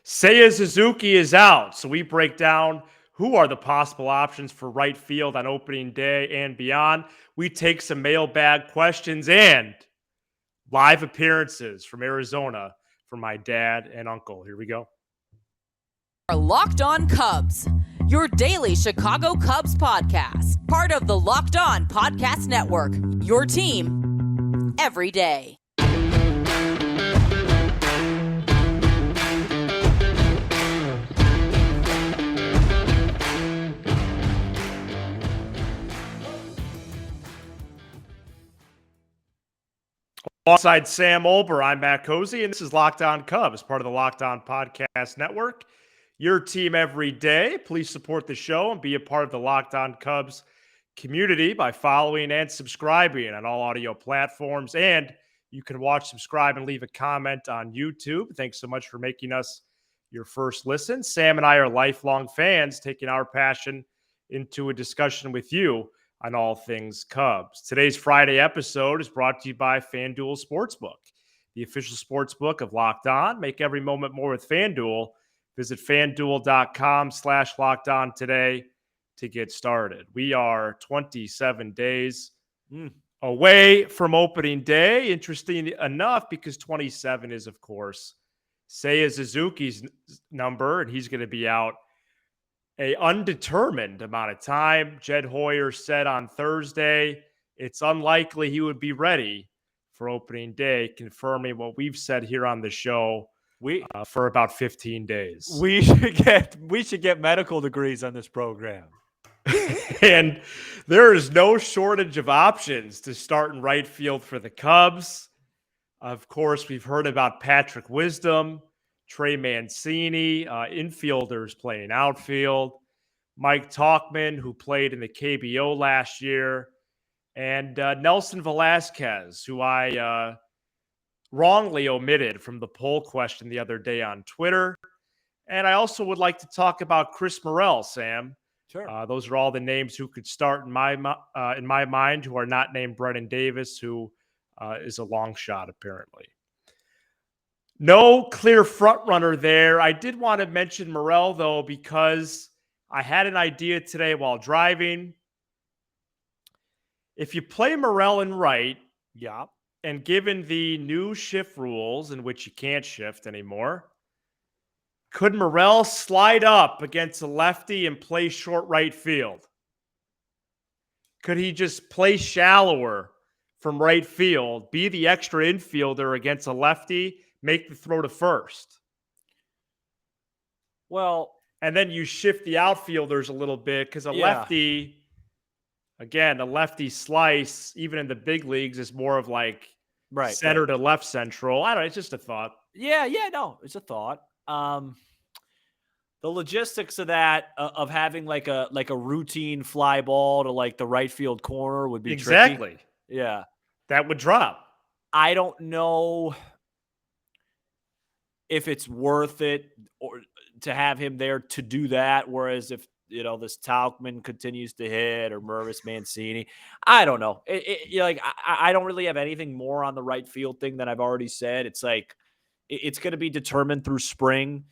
Seiya Suzuki is out, so we break down who are the possible options for right field on opening day and beyond. We take some mailbag questions and live appearances from Arizona for my dad and uncle. Here we go. Are Locked On Cubs, your daily Chicago Cubs podcast, part of the Locked On Podcast Network, your team every day. Alongside Sam Olber, I'm Matt Cozy, and this is Locked On Cubs, part of the Locked On Podcast Network. Your team every day. Please support the show and be a part of the Locked On Cubs community by following and subscribing on all audio platforms. And you can watch, subscribe, and leave a comment on YouTube. Thanks so much for making us your first listen. Sam and I are lifelong fans, taking our passion into a discussion with you on all things Cubs. Today's Friday episode is brought to you by FanDuel Sportsbook, the official sportsbook of Locked On. Make every moment more with FanDuel. Visit FanDuel.com/LockedOn today to get started. We are 27 days away from opening day. Interesting enough, because 27 is, of course, Seiya Suzuki's number, and he's going to be out an undetermined amount of time. Jed Hoyer said on Thursday it's unlikely he would be ready for opening day, confirming what we've said here on the show for about 15 days. We should get medical degrees on this program. And there is no shortage of options to start in right field for the Cubs. Of course, we've heard about Patrick Wisdom, Trey Mancini, infielders playing outfield, Mike Tauchman, who played in the KBO last year, and Nelson Velasquez, who I wrongly omitted from the poll question the other day on Twitter. And I also would like to talk about Chris Morel, Sam. Sure. Those are all the names who could start in my mind, who are not named Brennan Davis, who is a long shot apparently. No clear front runner there. I did want to mention Morel, though, because I had an idea today while driving. If you play Morel in right, and given the new shift rules in which you can't shift anymore, could Morel slide up against a lefty and play short right field? Could he just play shallower from right field, be the extra infielder against a lefty, make the throw to first? Well, and then you shift the outfielders a little bit, because a lefty slice, even in the big leagues, is more of like center to left central. I don't know. It's just a thought. No, it's a thought. The logistics of that, of having like a routine fly ball to like the right field corner would be exactly tricky. Yeah, that would drop. I don't know if it's worth it or to have him there to do that. Whereas if, this Tauchman continues to hit, or Mervis Mancini, I don't know. I don't really have anything more on the right field thing than I've already said. It's like, it's going to be determined through spring.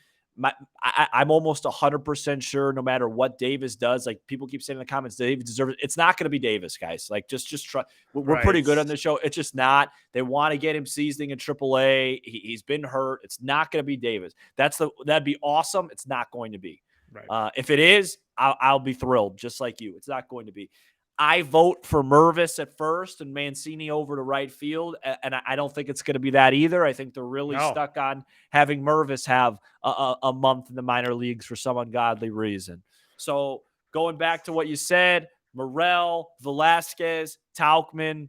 I'm almost 100% sure, no matter what Davis does, like people keep saying in the comments, Davis deserves it. It's not going to be Davis, guys. Like just try. We're pretty good on this show. It's just not. They want to get him seasoning in AAA. He's been hurt. It's not going to be Davis. That'd be awesome. It's not going to be. Right. If it is, I'll be thrilled, just like you. It's not going to be. I vote for Mervis at first and Mancini over to right field, and I don't think it's going to be that either. I think they're really stuck on having Mervis have a month in the minor leagues for some ungodly reason. So going back to what you said, Morel, Velasquez, Tauchman,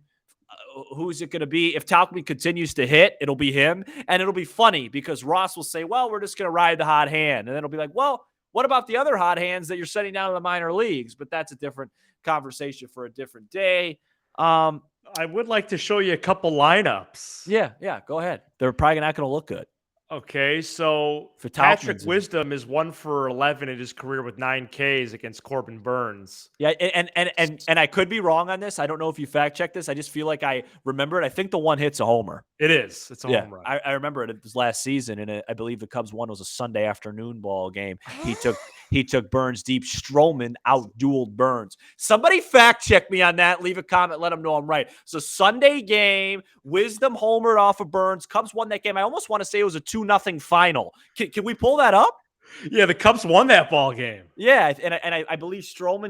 who's it going to be? If Tauchman continues to hit, it'll be him, and it'll be funny because Ross will say, well, we're just going to ride the hot hand, and then it'll be like, well, what about the other hot hands that you're sending down to the minor leagues? But that's a different conversation for a different day. I would like to show you a couple lineups. Yeah, go ahead. They're probably not going to look good. Okay, so For Patrick Tauchman's Wisdom is 1 for 11 in his career with 9 Ks against Corbin Burns. Yeah, and I could be wrong on this. I don't know if you fact check this. I just feel like I remember it. I think the one hit's a homer. It is. It's a Yeah, home run. I remember it was last season, and I believe the Cubs one was a Sunday afternoon ball game. He took Burns deep. Stroman out-dueled Burns. Somebody fact check me on that. Leave a comment. Let them know I'm right. So Sunday game, Wisdom homered off of Burns. Cubs won that game. I almost want to say it was a 2-0 final. Can we pull that up? Yeah, the Cubs won that ball game. Yeah, and I believe Stroman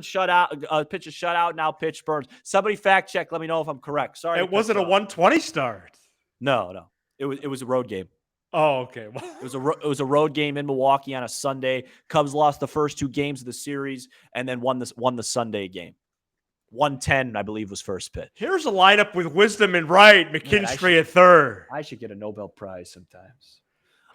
pitch a shutout, now pitch Burns. Somebody fact check. Let me know if I'm correct. Sorry, It wasn't a 120 start. No. It was a road game. Oh, okay. It was a road game in Milwaukee on a Sunday. Cubs lost the first 2 games of the series and then won the Sunday game. 110, I believe, was first pitch. Here's a lineup with Wisdom and right, McKinstry at third. I should get a Nobel Prize sometimes.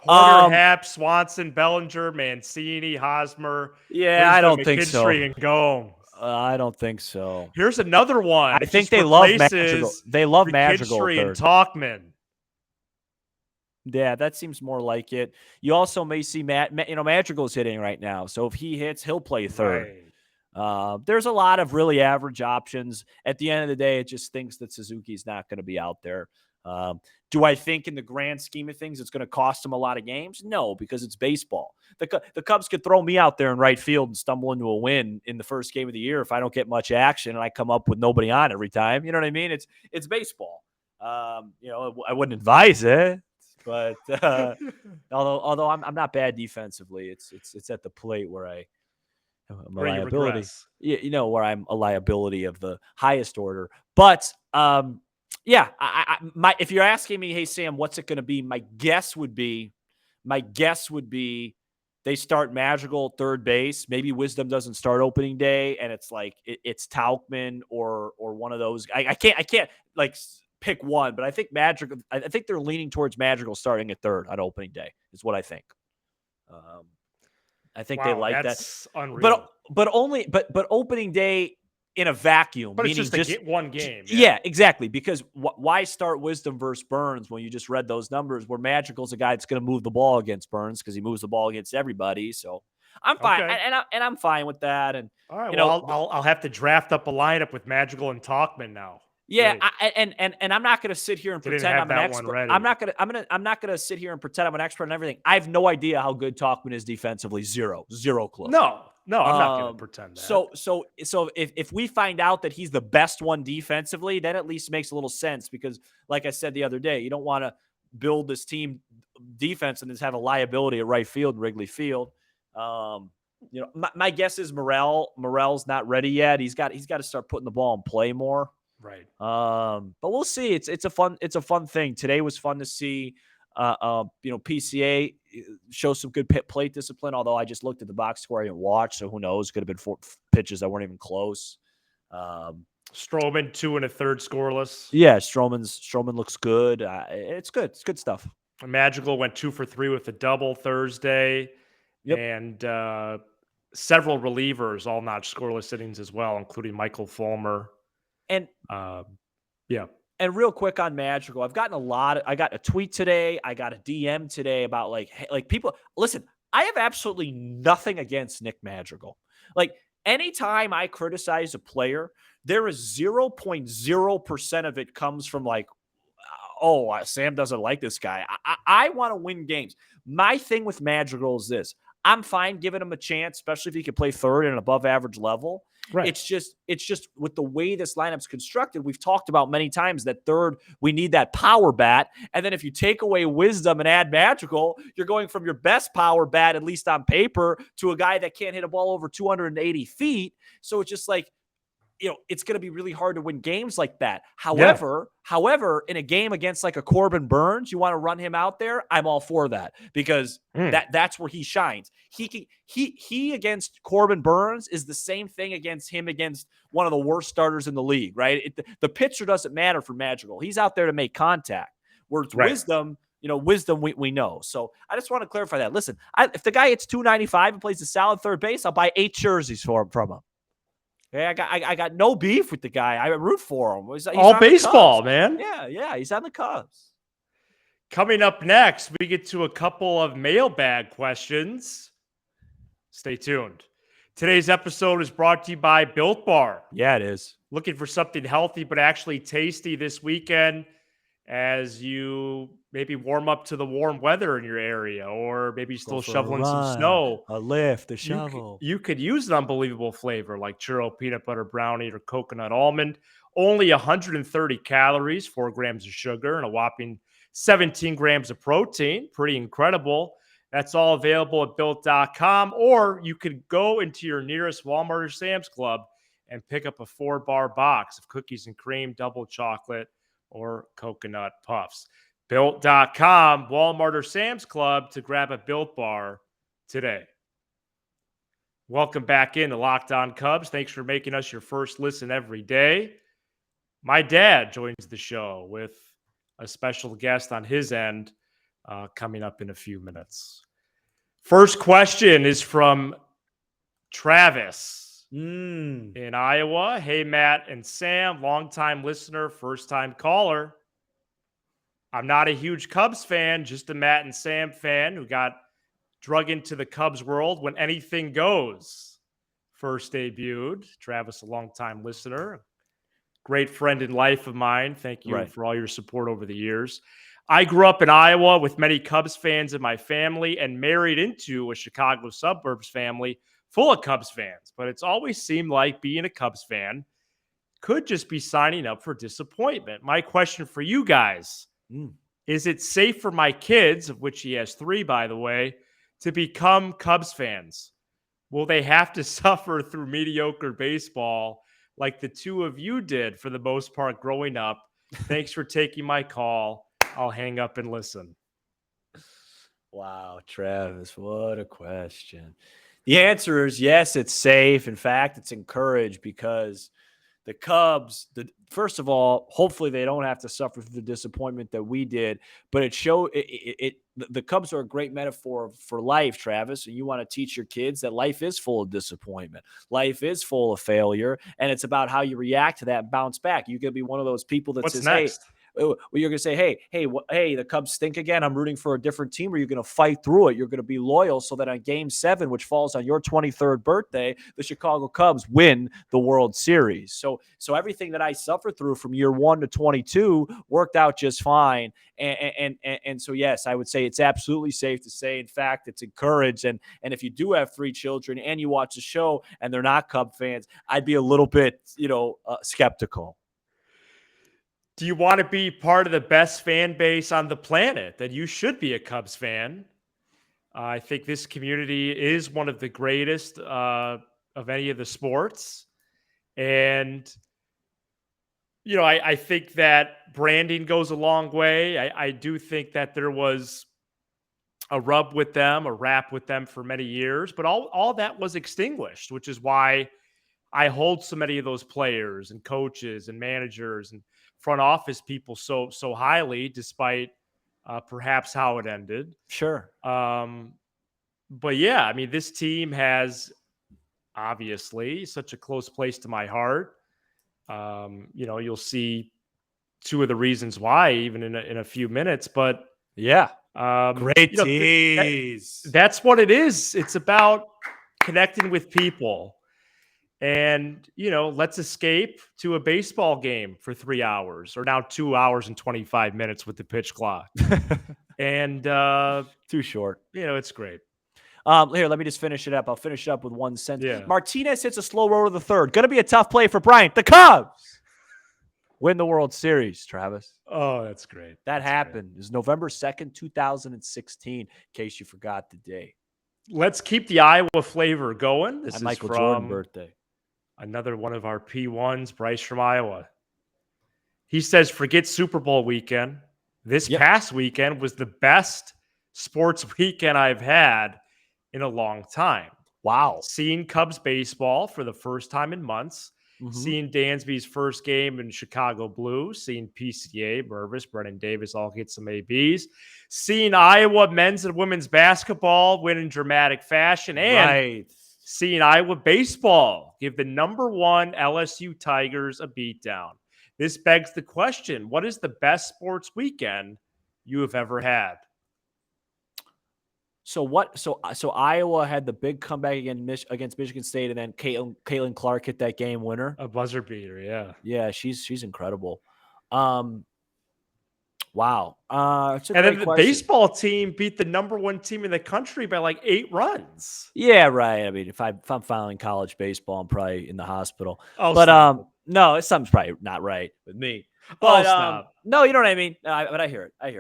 Porter, Happ, Swanson, Bellinger, Mancini, Hosmer. Yeah, I don't think so. McKinstry and Gomes. I don't think so. Here's another one. I think they love Madrigal. They love Madrigal. McKinstry and Tauchman. Yeah, that seems more like it. You also may see Madrigal's hitting right now, so if he hits, he'll play third. Right. There's a lot of really average options. At the end of the day, it just thinks that Suzuki's not going to be out there. Do I think in the grand scheme of things it's going to cost him a lot of games? No, because it's baseball. The Cubs could throw me out there in right field and stumble into a win in the first game of the year if I don't get much action and I come up with nobody on every time. You know what I mean? It's baseball. I wouldn't advise it. But although I'm not bad defensively, it's at the plate where I'm a liability. Where I'm a liability of the highest order. But yeah, if you're asking me, hey Sam, what's it going to be? My guess would be they start Madrigal at third base. Maybe Wisdom doesn't start opening day, and it's like it's Tauchman or one of those. I can't like pick one, but I think Madrigal. I think they're leaning towards Madrigal starting at third on opening day. Is what I think. I think they like that's that. Unreal. But opening day in a vacuum, but meaning it's just one game. Yeah, exactly. Because why start Wisdom versus Burns when you just read those numbers? Where Madrigal's a guy that's going to move the ball against Burns because he moves the ball against everybody. So I'm fine, and I'm fine with that. And all right, I'll have to draft up a lineup with Madrigal and Tauchman now. Yeah, and I'm not going to sit here and pretend I'm an expert. I'm not going to sit here and pretend I'm an expert on everything. I have no idea how good Tauchman is defensively. Zero clue. No, I'm not going to pretend that. So if we find out that he's the best one defensively, then at least makes a little sense because, like I said the other day, you don't want to build this team defense and just have a liability at right field, Wrigley Field. My guess is Morel's not ready yet. He's got to start putting the ball in play more. Right. But we'll see. It's a fun thing. Today was fun to see. PCA show some good plate discipline. Although I just looked at the box score, I didn't watch, so who knows? Could have been 4 pitches that weren't even close. Stroman 2 1/3 scoreless. Yeah, Stroman looks good. It's good. It's good stuff. Madrigal went 2 for 3 with a double Thursday. Yep. And several relievers all notched scoreless innings as well, including Michael Fulmer. And yeah. And real quick on Madrigal, I got a tweet today. I got a DM today about like people. Listen, I have absolutely nothing against Nick Madrigal. Like anytime I criticize a player, there is 0.0% of it comes from like, oh, Sam doesn't like this guy. I want to win games. My thing with Madrigal is this. I'm fine giving him a chance, especially if he can play third at an above average level. Right. It's just with the way this lineup's constructed, we've talked about many times that third, we need that power bat. And then if you take away Wisdom and add Madrigal, you're going from your best power bat, at least on paper, to a guy that can't hit a ball over 280 feet. So it's just like, it's going to be really hard to win games like that. However, in a game against like a Corbin Burns, you want to run him out there. I'm all for that because that's where he shines. He against Corbin Burns is the same thing against one of the worst starters in the league, right? The pitcher doesn't matter for Madrigal. He's out there to make contact. Where it's Wisdom, we know. So I just want to clarify that. Listen, if the guy hits 295 and plays a solid third base, I'll buy 8 jerseys from him. Okay, I got no beef with the guy. I root for him. He's all baseball, man. Yeah, he's on the Cubs. Coming up next, we get to a couple of mailbag questions. Stay tuned. Today's episode is brought to you by Built Bar. Yeah, it is. Looking for something healthy but actually tasty this weekend as you maybe warm up to the warm weather in your area, or maybe still shoveling some snow. A lift, a shovel. You could use an unbelievable flavor like churro peanut butter brownie or coconut almond. Only 130 calories, 4 grams of sugar, and a whopping 17 grams of protein. Pretty incredible. That's all available at built.com, or you could go into your nearest Walmart or Sam's Club and pick up a 4-bar box of cookies and cream, double chocolate, or coconut puffs. Built.com, Walmart or Sam's Club to grab a Built Bar today. Welcome back into Locked On Cubs. Thanks for making us your first listen every day. My dad joins the show with a special guest on his end coming up in a few minutes. First question is from Travis in Iowa. Hey, Matt and Sam, longtime listener, first-time caller. I'm not a huge Cubs fan, just a Matt and Sam fan who got drug into the Cubs world when Anything Goes first debuted. Travis, a longtime listener, great friend in life of mine. Thank you for all your support over the years. I grew up in Iowa with many Cubs fans in my family and married into a Chicago suburbs family full of Cubs fans. But it's always seemed like being a Cubs fan could just be signing up for disappointment. My question for you guys, is it safe for my kids, of which he has 3, by the way, to become Cubs fans? Will they have to suffer through mediocre baseball like the two of you did for the most part growing up? Thanks for taking my call. I'll hang up and listen. Wow, Travis, what a question. The answer is yes, it's safe. In fact, it's encouraged because the Cubs, first of all, hopefully they don't have to suffer through the disappointment that we did, but the Cubs are a great metaphor for life, Travis, and you want to teach your kids that life is full of disappointment. Life is full of failure, and it's about how you react to that and bounce back. You're going to be one of those people that says, next? Hey, well, you're going to say, hey, the Cubs stink again. I'm rooting for a different team. Or you're going to fight through it. You're going to be loyal so that on Game 7, which falls on your 23rd birthday, the Chicago Cubs win the World Series. So everything that I suffered through from year 1 to 22 worked out just fine. And so, yes, I would say it's absolutely safe to say, in fact, it's encouraged. And if you do have 3 children and you watch the show and they're not Cub fans, I'd be a little bit, skeptical. Do you want to be part of the best fan base on the planet? Then you should be a Cubs fan. I think this community is one of the greatest of any of the sports. And, I think that branding goes a long way. I do think that there was a rub with them, a rap with them for many years, but all that was extinguished, which is why I hold so many of those players and coaches and managers and front office people so highly, despite perhaps how it ended. Sure. But yeah, I mean, this team has obviously such a close place to my heart. You'll see 2 of the reasons why even in a few minutes, but yeah, great tease. That's what it is. It's about connecting with people. And, let's escape to a baseball game for 3 hours, or now 2 hours and 25 minutes with the pitch clock. And too short. It's great. Here, let me just finish it up. I'll finish it up with one sentence. Yeah. Martinez hits a slow roll to the 3rd. Going to be a tough play for Bryant. The Cubs win the World Series, Travis. Oh, that's great. That happened. It was November 2nd, 2016, in case you forgot the day. Let's keep the Iowa flavor going. This is Michael from Jordan birthday. Another one of our P1s, Bryce from Iowa. He says, forget Super Bowl weekend. This past weekend was the best sports weekend I've had in a long time. Wow. Seeing Cubs baseball for the first time in months. Seeing Dansby's first game in Chicago Blue. Seeing PCA, Mervis, Brennan Davis all get some ABs. Seeing Iowa men's and women's basketball win in dramatic fashion. And seeing Iowa baseball give the number 1 LSU Tigers a beatdown. This begs the question, what is the best sports weekend you have ever had. So Iowa had the big comeback against Michigan State, and then Caitlin Clark hit that game winner. A buzzer beater, yeah. Yeah, she's incredible. Wow. It's a And great then the question. baseball team beat the number 1 team in the country by like 8 runs. Yeah, right. I mean, if I'm following college baseball, I'm probably in the hospital. Oh, But stop. no, something's probably not right with me. Oh, But stop. no, you know what I mean. But I hear it. I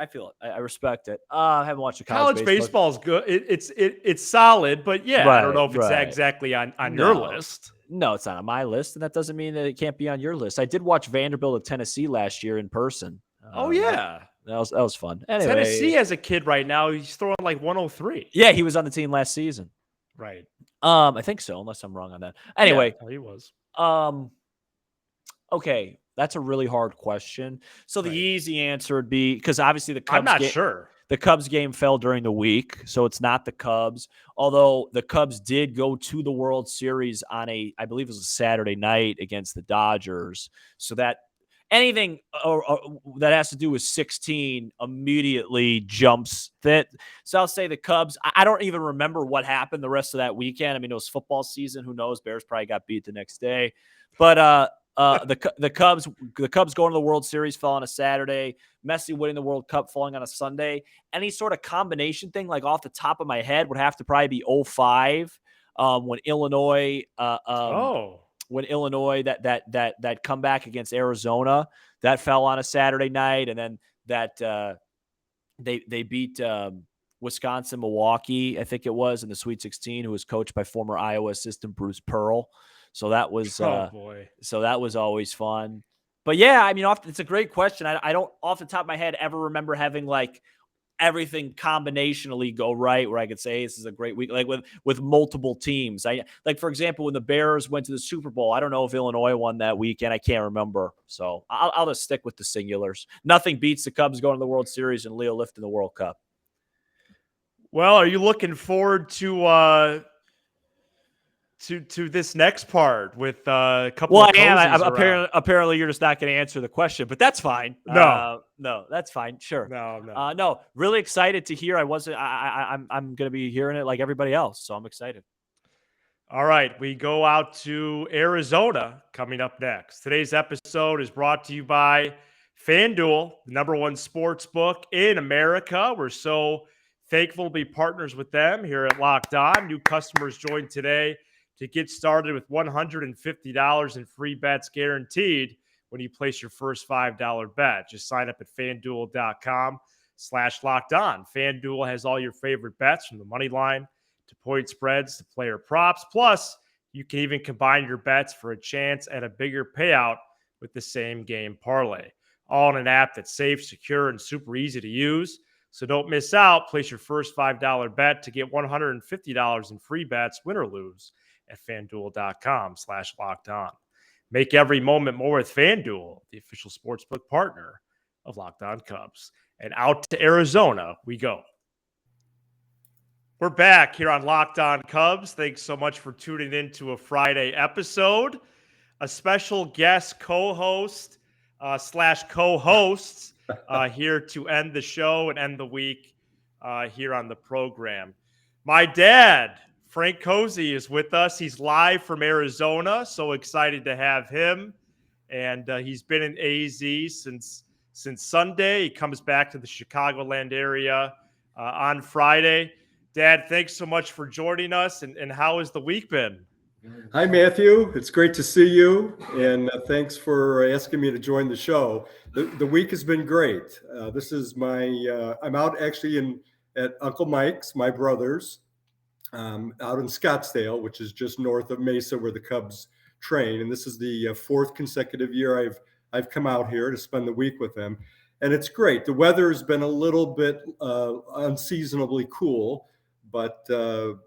feel it. I respect it. I haven't watched a college baseball is good. It's solid, but yeah, I don't know if it's Right. exactly on your list. No, it's not on my list, and that doesn't mean that it can't be on your list. I did watch Vanderbilt at Tennessee last year in person. Oh yeah, that was fun. Anyway, Tennessee has a kid right now. He's throwing like 103. Yeah, he was on the team last season. Right. I think so, unless I'm wrong on that. Anyway, yeah, he was. Okay, that's a really hard question. So the easy answer would be, because obviously the Cubs. I'm not sure. The Cubs game fell during the week, so it's not the Cubs. Although the Cubs did go to the World Series on I believe it was a Saturday night against the Dodgers. So that anything that has to do with 16 immediately jumps that. So I'll say the Cubs. I don't even remember what happened the rest of that weekend. I mean, it was football season. Who knows? Bears probably got beat the next day. But the Cubs going to the World Series fell on a Saturday. Messi winning the World Cup falling on a Sunday. Any sort of combination thing, like off the top of my head, would have to probably be 05 when Illinois. When Illinois that comeback against Arizona that fell on a Saturday night, and then that they beat Wisconsin, Milwaukee, I think it was, in the Sweet 16, who was coached by former Iowa assistant Bruce Pearl. So that was so that was always fun. But yeah, I mean, it's a great question. I don't off the top of my head ever remember having like everything combinationally go right where I could say this is a great week, like with multiple teams. Like, for example, when the Bears went to the Super Bowl, I don't know if Illinois won that weekend. I can't remember. So I'll just stick with the singulars. Nothing beats the Cubs going to the World Series and Leo lifting the World Cup. Well, are you looking forward to this next part with a couple of cozies apparently you're just not going to answer the question, but that's fine. No, that's fine. Sure. No. No, really excited to hear. I'm going to be hearing it like everybody else. So I'm excited. All right. We go out to Arizona coming up next. Today's episode is brought to you by FanDuel, the #1 sports book in America. We're so thankful to be partners with them here at Locked On. New customers join today to get started with $150 in free bets guaranteed when you place your first $5 bet. Just sign up at FanDuel.com/LockedOn. FanDuel has all your favorite bets from the money line to point spreads to player props. Plus, you can even combine your bets for a chance at a bigger payout with the same game parlay. All in an app that's safe, secure, and super easy to use. So don't miss out. Place your first $5 bet to get $150 in free bets, win or lose, at FanDuel.com/LockedOn. Make every moment more with FanDuel, the official sportsbook partner of Locked On Cubs. And out to Arizona we go. We're back here on Locked On Cubs. Thanks so much for tuning in to a Friday episode. A special guest co-host / co-hosts here to end the show and end the week here on the program. My dad, Frank Cozy, is with us. He's live from Arizona. So excited to have him. And he's been in AZ since Sunday. He comes back to the Chicagoland area on Friday. Dad, thanks so much for joining us. And how has the week been? Hi, Matthew. It's great to see you. And thanks for asking me to join the show. The week has been great. This is I'm out actually at Uncle Mike's, my brother's, out in Scottsdale, which is just north of Mesa where the Cubs train. And this is the fourth consecutive year I've come out here to spend the week with them. And it's great. The weather has been a little bit unseasonably cool. But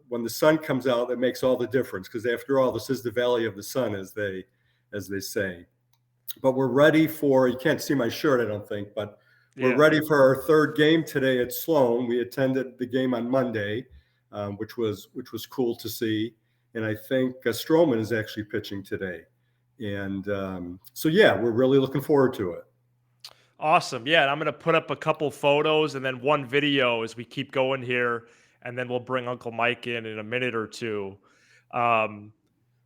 when the sun comes out, that makes all the difference, because after all, this is the Valley of the Sun, as they say. But we're ready for, you can't see my shirt, I don't think, but we're ready for our third game today at Sloan. We attended the game on Monday, which was cool to see. And I think Stroman is actually pitching today. And so, yeah, we're really looking forward to it. Awesome. Yeah, and I'm going to put up a couple photos and then one video as we keep going here, and then we'll bring Uncle Mike in a minute or two. Um,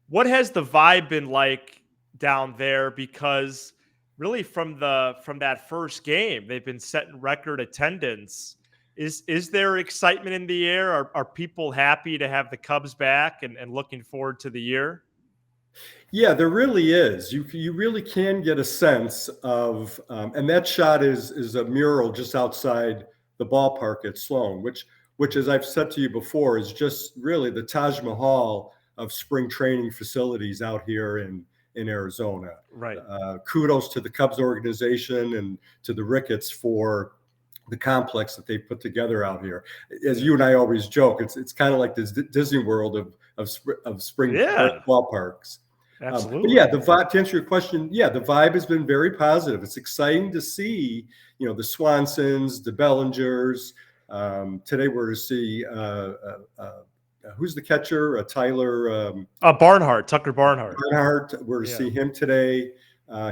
what has the vibe been like down there? Because really, from that first game, they've been setting record attendance. Is there excitement in the air? Are people happy to have the Cubs back and looking forward to the year? Yeah, there really is. You really can get a sense of, and that shot is a mural just outside the ballpark at Sloan, which, as I've said to you before, is just really the Taj Mahal of spring training facilities out here in Arizona. Right. Kudos to the Cubs organization and to the Ricketts for the complex that they've put together out here. As you and I always joke, it's kind of like this Disney World of spring ballparks. Absolutely. But yeah, the vibe, to answer your question, yeah, the vibe has been very positive. It's exciting to see, the Swansons, the Bellingers. Today we're to see who's the catcher? Tyler Barnhart, Tucker Barnhart. We're to see him today.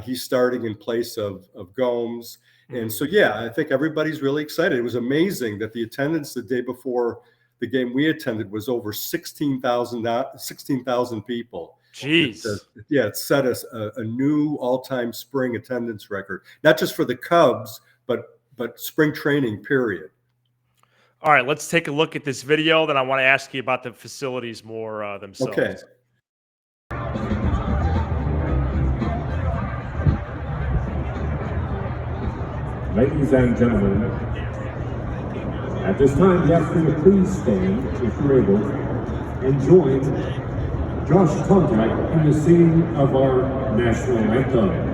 He's starting in place of Gomes. And so, yeah, I think everybody's really excited. It was amazing that the attendance the day before the game we attended was over 16,000 people. Jeez. It set us a new all-time spring attendance record, not just for the Cubs, but spring training, period. All right, let's take a look at this video. Then I want to ask you about the facilities more themselves. Okay. Ladies and gentlemen, at this time, we ask you to please stand if you're able and join Josh Tondak in the singing of our national anthem.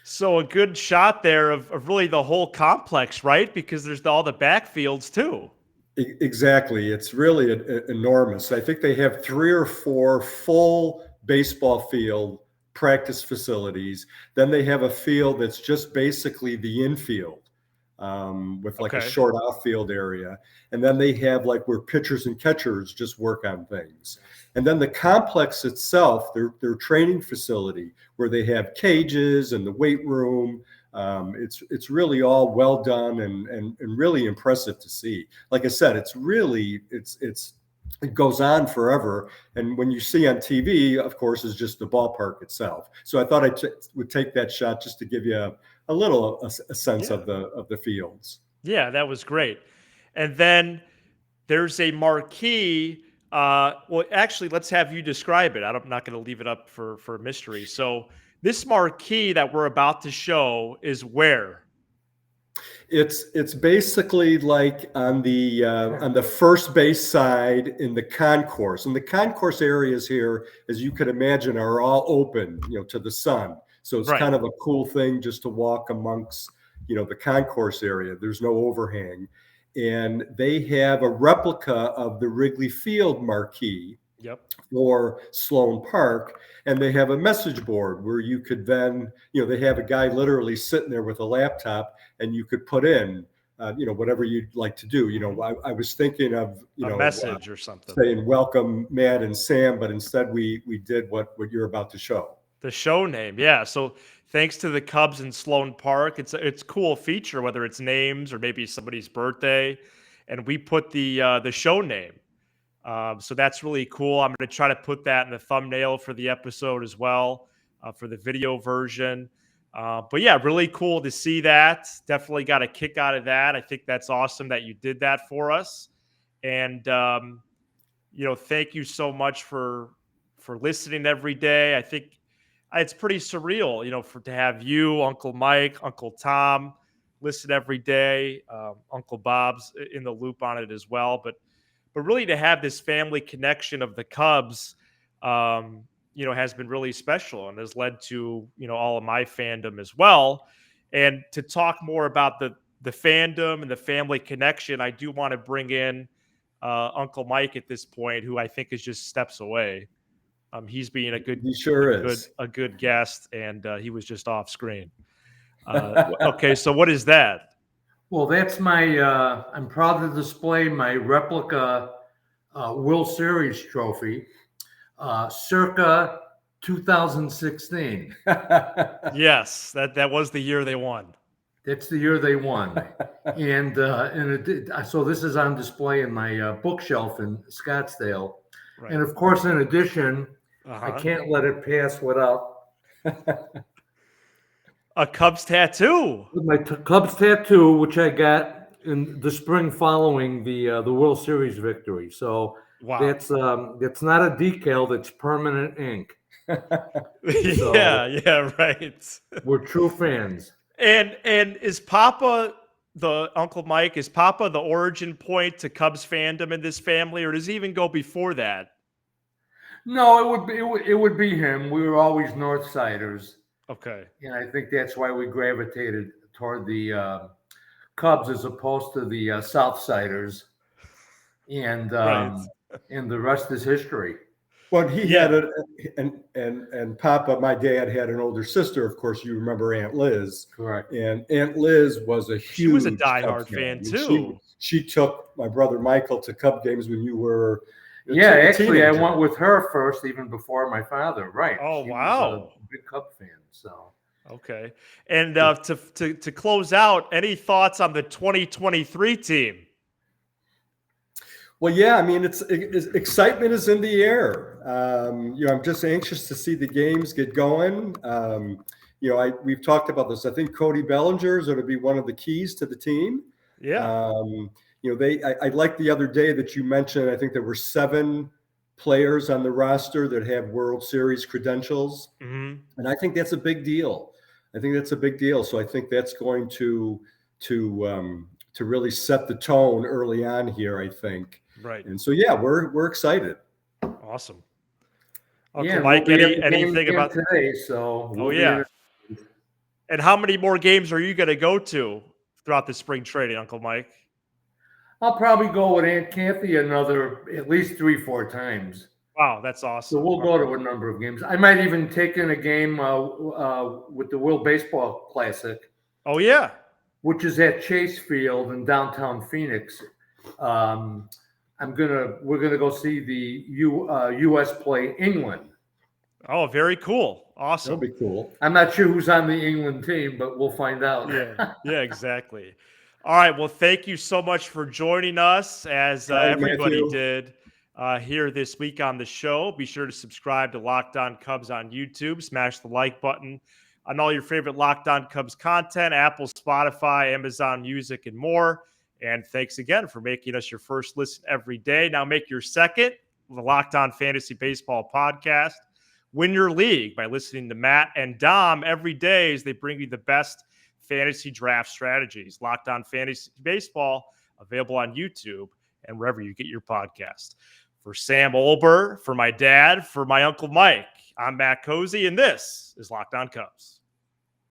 So a good shot there of really the whole complex, right? Because there's all the backfields too. Exactly. It's really enormous. I think they have 3 or 4 full baseball field practice facilities. Then they have a field that's just basically the infield with like a short outfield area. And then they have like where pitchers and catchers just work on things. And then the complex itself, their training facility where they have cages and the weight room. It's really all well done and really impressive to see. Like I said, it goes on forever. And when you see on TV, of course, is just the ballpark itself. So I thought I would take that shot just to give you a little sense of the fields. Yeah, that was great. And then there's a marquee. Well, actually, let's have you describe it. I'm not going to leave it up for mystery. So this marquee that we're about to show is where? It's basically like on the first base side in the concourse. And the concourse areas here, as you could imagine, are all open, to the sun. So it's kind of a cool thing just to walk amongst, the concourse area. There's no overhang. And they have a replica of the Wrigley Field marquee for Sloan Park. And they have a message board where you could then, they have a guy literally sitting there with a laptop and you could put in, whatever you'd like to do. I was thinking of, a message or something saying welcome Matt and Sam, but instead we did what you're about to show. The show name. Yeah. So thanks to the Cubs in Sloan Park. It's a cool feature, whether it's names or maybe somebody's birthday. And we put the show name. So that's really cool. I'm going to try to put that in the thumbnail for the episode as well, for the video version. But yeah, really cool to see that. Definitely got a kick out of that. I think that's awesome that you did that for us. And, thank you so much for listening every day. I think it's pretty surreal, to have you, Uncle Mike, Uncle Tom listen every day. Uncle Bob's in the loop on it as well. But really to have this family connection of the Cubs, has been really special and has led to, all of my fandom as well. And to talk more about the fandom and the family connection, I do want to bring in Uncle Mike at this point, who I think is just steps away. He's being a good guest, and he was just off screen. Okay, so what is that? Well, that's my, I'm proud to display my replica World Series trophy, circa 2016. Yes, that was the year they won. That's the year they won. And so this is on display in my bookshelf in Scottsdale. Right. And of course, in addition, I can't let it pass without a Cubs tattoo. my Cubs tattoo, which I got in the spring following the World Series victory. So Wow. that's not a decal; that's permanent ink. Yeah, right. We're true fans. And is Papa the Uncle Mike? Is Papa the origin point to Cubs fandom in this family, or does he even go before that? No, it would be him. We were always Northsiders. Okay. And I think that's why we gravitated toward the Cubs as opposed to the Southsiders. And and the rest is history. Well, he had and Papa, my dad, had an older sister. Of course, you remember Aunt Liz. Correct. And Aunt Liz was a huge. She was a diehard Cubs fan I mean, too. She took my brother Michael to Cub games when you were. Yeah, actually, I went with her first, even before my father. Right. Oh, she wow. was a big Cub fan. So. Okay. And to close out, any thoughts on the 2023 team? Well, yeah, I mean, excitement is in the air. I'm just anxious to see the games get going. We've talked about this. I think Cody Bellinger is going to be one of the keys to the team. Yeah. I like the other day that you mentioned, I think there were 7 players on the roster that have World Series credentials. Mm-hmm. And I think that's a big deal. So I think that's going to really set the tone early on here, I think. Right. And so, yeah, we're excited. Awesome. Uncle Mike, anything about today? So. And how many more games are you going to go to throughout the spring training, Uncle Mike? I'll probably go with Aunt Kathy at least 3-4 times. Wow, that's awesome. So we'll go to a number of games. I might even take in a game with the World Baseball Classic. Oh yeah, which is at Chase Field in downtown Phoenix. We're gonna go see the U.S. play England. Oh, very cool. Awesome. That'll be cool. I'm not sure who's on the England team, but we'll find out. Yeah, exactly. All right. Well, thank you so much for joining us, as everybody did here this week on the show. Be sure to subscribe to Locked On Cubs on YouTube. Smash the like button on all your favorite Locked On Cubs content, Apple, Spotify, Amazon Music, and more. And thanks again for making us your first listen every day. Now make your second, the Locked On Fantasy Baseball podcast. Win your league by listening to Matt and Dom every day as they bring you the best fantasy draft strategies. Locked On Fantasy Baseball, available on YouTube and wherever you get your podcast. For Sam Olber, for my dad, for my Uncle Mike, I'm Matt Cozy, and this is Locked On Cubs.